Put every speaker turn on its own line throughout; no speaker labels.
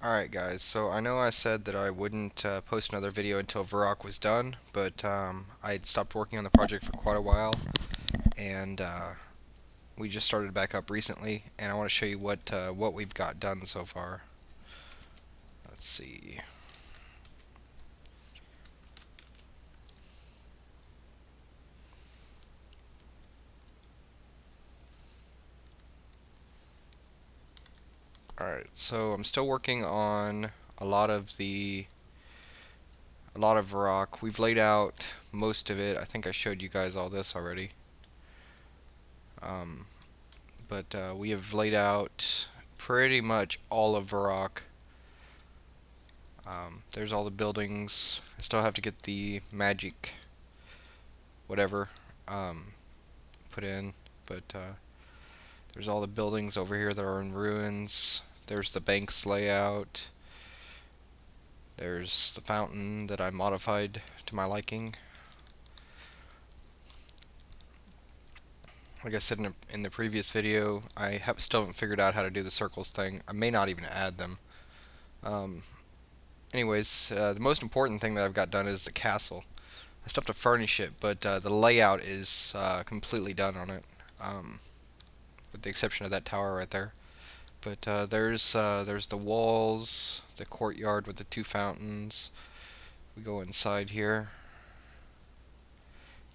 Alright guys, so I know I said that I wouldn't post another video until Varrock was done, but I'd stopped working on the project for quite a while, and we just started back up recently, and I want to show you what we've got done so far. Let's see. Alright, so I'm still working on a lot of Varrock. We've laid out most of it. I think I showed you guys all this already. Um, but we have laid out pretty much all of Varrock. There's all the buildings. I still have to get the magic whatever um, put in, but there's all the buildings over here that are in ruins. There's the bank's layout. There's the fountain that I modified to my liking. Like I said in the previous video, still haven't figured out how to do the circles thing. I may not even add them. Um, anyways, the most important thing that I've got done is the castle. I still have to furnish it, but the layout is completely done on it, with the exception of that tower right there. But there's the walls, the courtyard with the two fountains. We go inside here.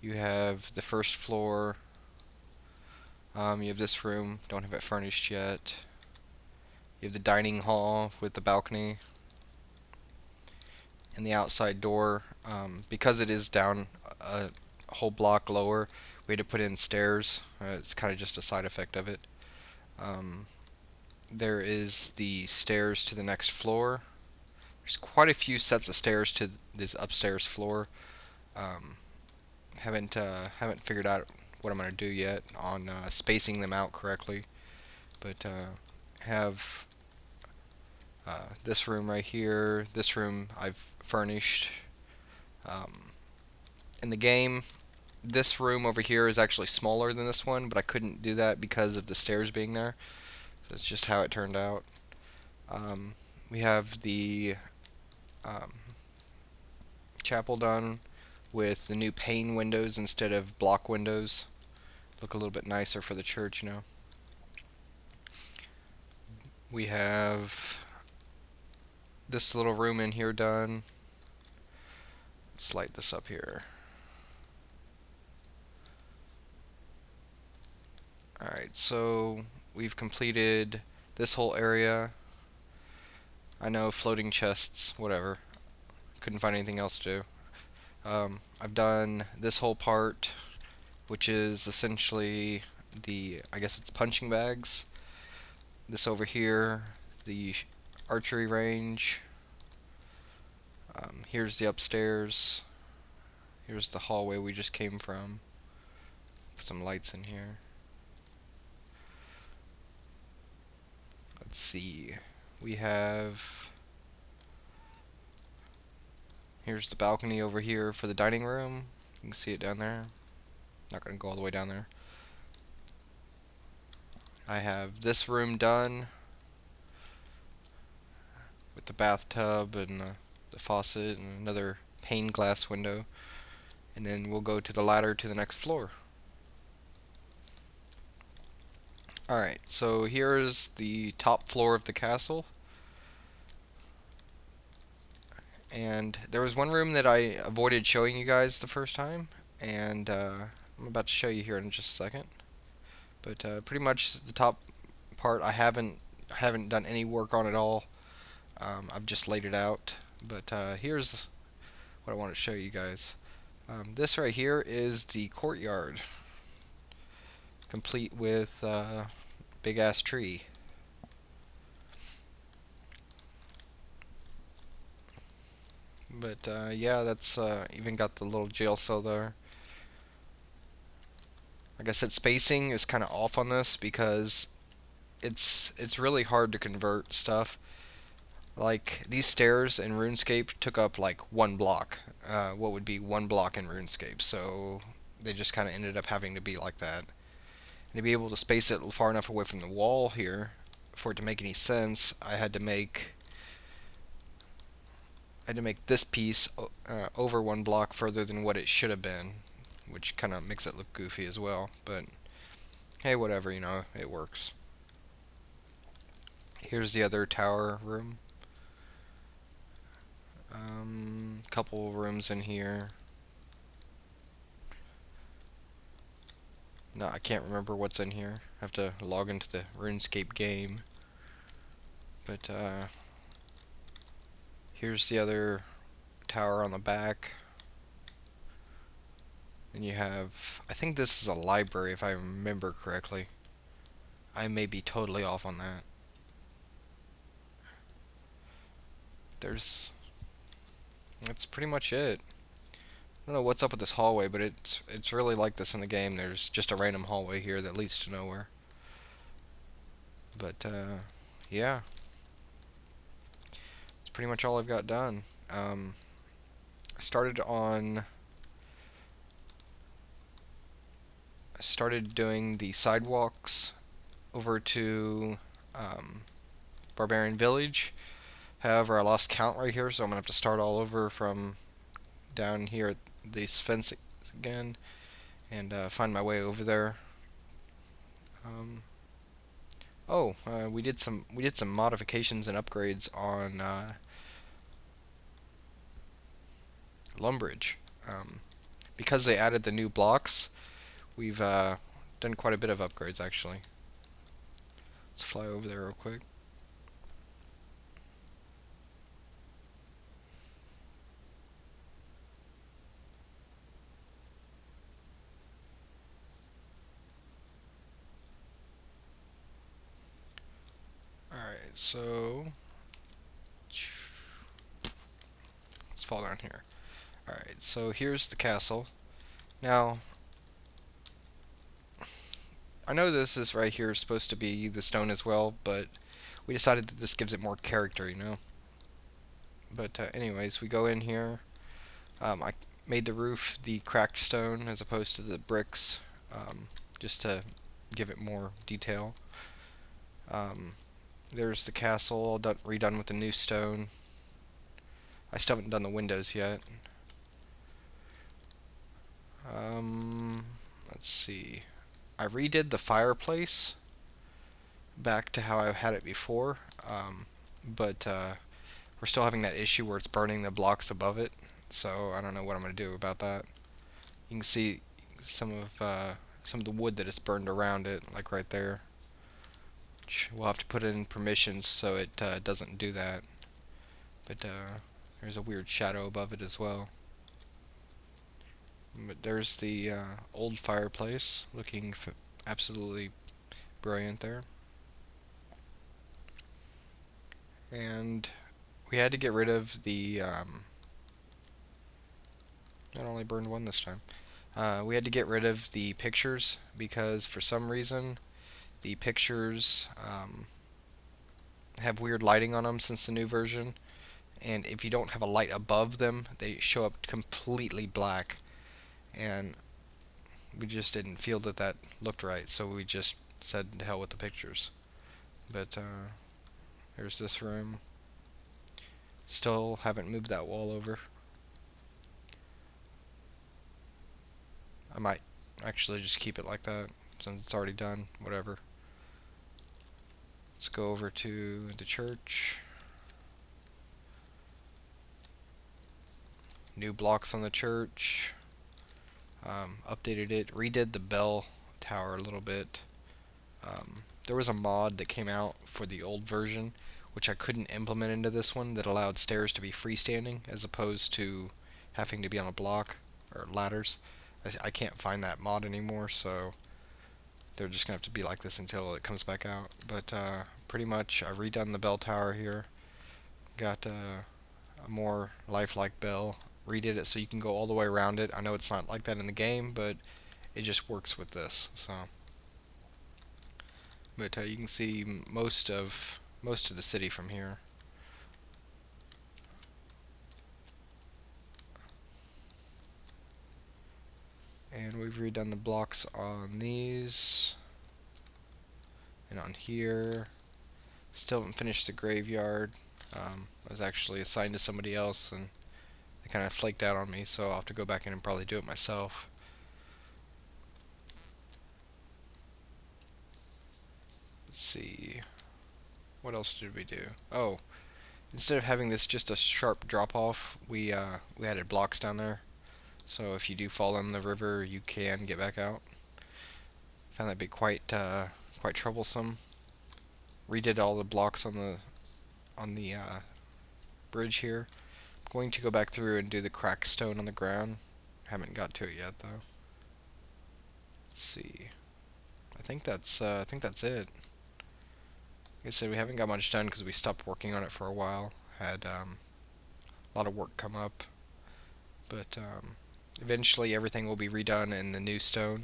You have the first floor. You have this room. Don't have it furnished yet. You have the dining hall with the balcony and the outside door. Because it is down a whole block lower, we had to put in stairs. It's kind of just a side effect of it. Um, there is the stairs to the next floor. There's quite a few sets of stairs to this upstairs floor. Um, haven't figured out what I'm gonna do yet on spacing them out correctly, but have this room right here. This room I've furnished. Um, in the game, this room over here is actually smaller than this one, but I couldn't do that because of the stairs being there. So it's just how it turned out. Um, we have the um, chapel done with the new pane windows instead of block windows. Look a little bit nicer for the church, you know. We have this little room in here done. Let's light this up here. Alright, so we've completed this whole area. I know, floating chests, whatever. Couldn't find anything else to do. I've done this whole part, which is essentially I guess it's punching bags. This over here, the archery range. Here's the upstairs. Here's the hallway we just came from. Put some lights in here. Let's see. We have... Here's the balcony over here for the dining room. You can see it down there. Not going to go all the way down there. I have this room done with the bathtub and the faucet and another pane glass window. And then we'll go to the ladder to the next floor. Alright, so here's the top floor of the castle. And there was one room that I avoided showing you guys the first time, and I'm about to show you here in just a second. But pretty much the top part I haven't done any work on at all. I've just laid it out. But here's what I want to show you guys. This right here is the courtyard, complete with big ass tree. But yeah, that's even got the little jail cell there. Like I said, spacing is kind of off on this because it's really hard to convert stuff. Like these stairs in RuneScape took up like one block. What would be one block in RuneScape? So they just kind of ended up having to be like that. And to be able to space it far enough away from the wall here for it to make any sense, I had to make I had to make this piece over one block further than what it should have been, which kind of makes it look goofy as well. But hey, whatever, you know, it works. Here's the other tower room. Couple rooms in here. No, I can't remember what's in here. I have to log into the RuneScape game. But here's the other tower on the back. And you have, I think this is a library if I remember correctly. I may be totally off on that. That's pretty much it. I don't know what's up with this hallway, but it's really like this in the game. There's just a random hallway here that leads to nowhere. But yeah, it's pretty much all I've got done. I started doing the sidewalks over to Barbarian Village. However, I lost count right here, so I'm gonna have to start all over from down here at this fence again and find my way over there. We did some modifications and upgrades on Lumbridge. Because they added the new blocks, we've done quite a bit of upgrades actually. Let's fly over there real quick. Alright, so let's fall down here. Alright, so here's the castle. Now, I know this right here is supposed to be the stone as well, but we decided that this gives it more character, you know? But anyways, we go in here. I made the roof the cracked stone as opposed to the bricks, just to give it more detail. There's the castle, all redone with the new stone. I still haven't done the windows yet. Let's see. I redid the fireplace back to how I had it before, but we're still having that issue where it's burning the blocks above it, so I don't know what I'm going to do about that. You can see some of the wood that is burned around it, like right there. We'll have to put in permissions so it doesn't do that. But there's a weird shadow above it as well. But there's the old fireplace, looking absolutely brilliant there. And we had to get rid of the... it only burned one this time. We had to get rid of the pictures because for some reason the pictures have weird lighting on them since the new version, and if you don't have a light above them, they show up completely black, and we just didn't feel that that looked right, so we just said to hell with the pictures. But there's this room. Still haven't moved that wall over. I might actually just keep it like that since it's already done. Whatever. Let's go over to the church. New blocks on the church. Updated it. Redid the bell tower a little bit. There was a mod that came out for the old version, which I couldn't implement into this one, that allowed stairs to be freestanding as opposed to having to be on a block or ladders. I can't find that mod anymore, so they're just gonna have to be like this until it comes back out. But pretty much I've redone the bell tower here. Got a more lifelike bell. Redid it so you can go all the way around it. I know it's not like that in the game, but it just works with this. So, but you can see most of the city from here. And we've redone the blocks on these and on here. Still haven't finished the graveyard. I was actually assigned to somebody else, and they kind of flaked out on me, so I'll have to go back in and probably do it myself. Let's see. What else did we do? Oh, instead of having this just a sharp drop off, we added blocks down there. So if you do fall in the river, you can get back out. Found that to be quite troublesome. Redid all the blocks on the bridge here. I'm going to go back through and do the crack stone on the ground. Haven't got to it yet though. Let's see. I think that's it. Like I said, we haven't got much done because we stopped working on it for a while. Had a lot of work come up, but eventually everything will be redone in the new stone.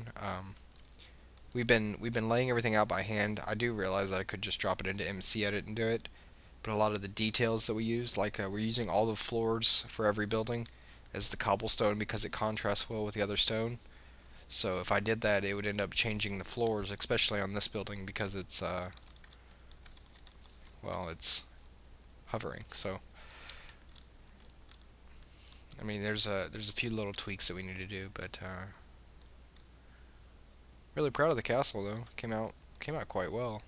We've been laying everything out by hand. I do realize that I could just drop it into MC Edit and do it, but a lot of the details that we used, like we're using all the floors for every building as the cobblestone because it contrasts well with the other stone. So if I did that, it would end up changing the floors, especially on this building because it's well, it's hovering. So I mean, there's a few little tweaks that we need to do, but really proud of the castle though. Came out quite well.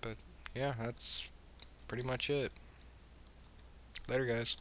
But yeah, that's pretty much it. Later, guys.